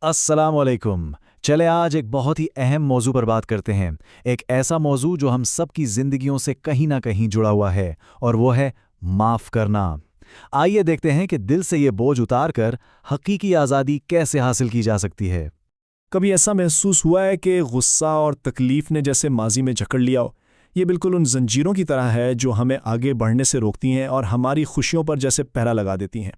अस्सलामुअलैकुम। चले आज एक बहुत ही अहम मौजू पर बात करते हैं। एक ऐसा मौजू जो हम सब की जिंदगियों से कहीं ना कहीं जुड़ा हुआ है, और वो है माफ़ करना। आइए देखते हैं कि दिल से ये बोझ उतार कर हकीकी आज़ादी कैसे हासिल की जा सकती है। कभी ऐसा महसूस हुआ है कि गुस्सा और तकलीफ ने जैसे माजी में जकड़ लिया हो? ये बिल्कुल उन जंजीरों की तरह है जो हमें आगे बढ़ने से रोकती हैं और हमारी खुशियों पर जैसे पहरा लगा देती हैं।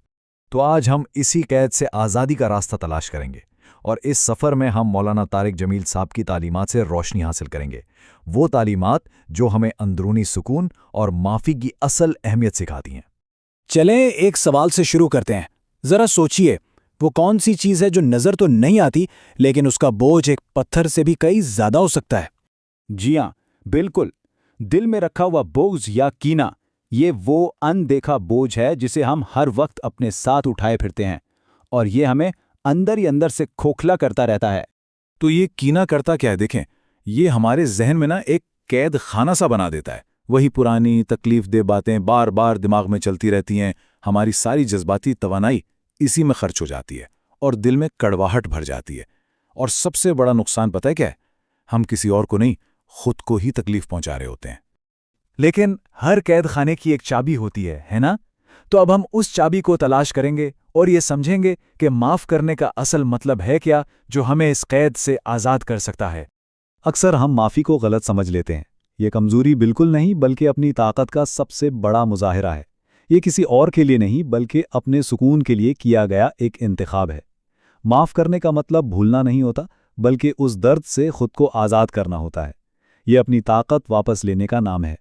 तो आज हम इसी कैद से आज़ादी का रास्ता तलाश करेंगे, और इस सफ़र में हम मौलाना तारिक जमील साहब की तालीमात से रोशनी हासिल करेंगे। वो तालीमात जो हमें अंदरूनी सुकून और माफ़ी की असल अहमियत सिखाती हैं। चलें एक सवाल से शुरू करते हैं। ज़रा सोचिए, वो कौन सी चीज़ है जो नज़र तो नहीं आती, लेकिन उसका बोझ एक पत्थर से भी कई ज़्यादा हो सकता है? जी हाँ, बिल्कुल। दिल में रखा हुआ बोझ या कीना, ये वो अनदेखा बोझ है जिसे हम हर वक्त अपने साथ उठाए फिरते हैं, और ये हमें अंदर ही अंदर से खोखला करता रहता है। तो ये कीना करता क्या है? देखें, ये हमारे जहन में ना एक कैद खाना सा बना देता है। वही पुरानी तकलीफदेह बातें बार बार दिमाग में चलती रहती हैं। हमारी सारी जज्बाती तवानाई इसी में खर्च हो जाती है, और दिल में कड़वाहट भर जाती है। और सबसे बड़ा नुकसान पता है क्या है? हम किसी और को नहीं, खुद को ही तकलीफ पहुंचा रहे होते हैं। लेकिन हर कैद खाने की एक चाबी होती है ना? तो अब हम उस चाबी को तलाश करेंगे और ये समझेंगे कि माफ़ करने का असल मतलब है क्या, जो हमें इस कैद से आज़ाद कर सकता है। अक्सर हम माफ़ी को गलत समझ लेते हैं। ये कमज़ोरी बिल्कुल नहीं, बल्कि अपनी ताकत का सबसे बड़ा मुज़ाहिरा है। ये किसी और के लिए नहीं, बल्कि अपने सुकून के लिए किया गया एक इंतखाब है। माफ़ करने का मतलब भूलना नहीं होता, बल्कि उस दर्द से खुद को आज़ाद करना होता है। ये अपनी ताकत वापस लेने का नाम है।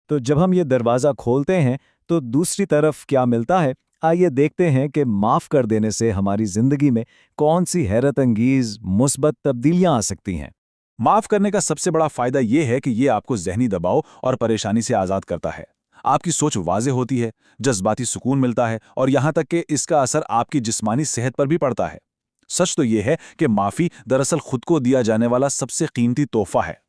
तो जब हम ये दरवाज़ा खोलते हैं तो दूसरी तरफ क्या मिलता है? आइए देखते हैं कि माफ़ कर देने से हमारी ज़िंदगी में कौन सी हैरत अंगीज़ मुस्बत तब्दीलियाँ आ सकती हैं। माफ करने का सबसे बड़ा फायदा ये है कि ये आपको ज़हनी दबाव और परेशानी से आज़ाद करता है। आपकी सोच वाज़ेह होती है, जज्बाती सुकून मिलता है, और यहाँ तक कि इसका असर आपकी जिस्मानी सेहत पर भी पड़ता है। सच तो ये है कि माफ़ी दरअसल खुद को दिया जाने वाला सबसे कीमती तोहफा है।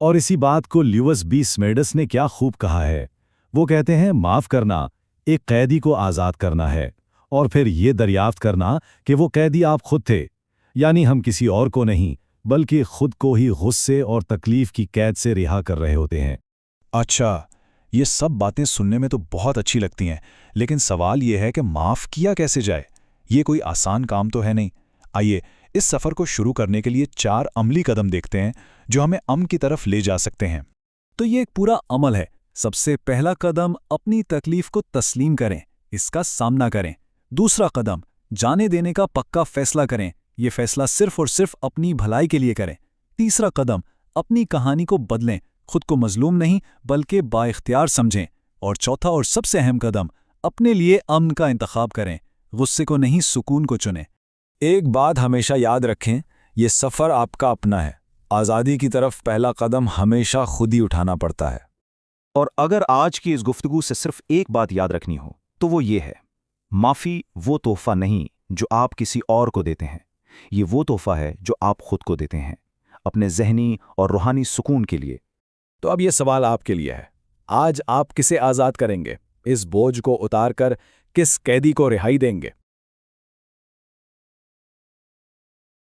और इसी बात को ल्यूइस बी स्मेडस ने क्या खूब कहा है। वो कहते हैं, माफ़ करना एक कैदी को आज़ाद करना है, और फिर ये दरियाफ्त करना कि वो कैदी आप खुद थे। यानी हम किसी और को नहीं, बल्कि खुद को ही गुस्से और तकलीफ की कैद से रिहा कर रहे होते हैं। अच्छा, ये सब बातें सुनने में तो बहुत अच्छी लगती हैं, लेकिन सवाल ये है कि माफ़ किया कैसे जाए? ये कोई आसान काम तो है नहीं। आइए इस सफ़र को शुरू करने के लिए 4 अमली कदम देखते हैं जो हमें अमन की तरफ ले जा सकते हैं। तो ये एक पूरा अमल है। सबसे पहला कदम, अपनी तकलीफ को तस्लीम करें, इसका सामना करें। दूसरा कदम, जाने देने का पक्का फैसला करें। ये फैसला सिर्फ और सिर्फ अपनी भलाई के लिए करें। तीसरा कदम, अपनी कहानी को बदलें, खुद को मजलूम नहीं बल्कि बाइख्तियार समझें। और चौथा और सबसे अहम कदम, अपने लिए अमन का इंतखाब करें, गुस्से को नहीं, सुकून को चुनें। एक बात हमेशा याद रखें, ये सफ़र आपका अपना है। आज़ादी की तरफ पहला कदम हमेशा खुद ही उठाना पड़ता है। और अगर आज की इस गुफ्तगू से सिर्फ एक बात याद रखनी हो तो वो ये है, माफ़ी वो तोहफ़ा नहीं जो आप किसी और को देते हैं, ये वो तोहफ़ा है जो आप खुद को देते हैं, अपने ज़हनी और रूहानी सुकून के लिए। तो अब ये सवाल आपके लिए है, आज आप किसे आज़ाद करेंगे? इस बोझ को उतार कर किस कैदी को रिहाई देंगे?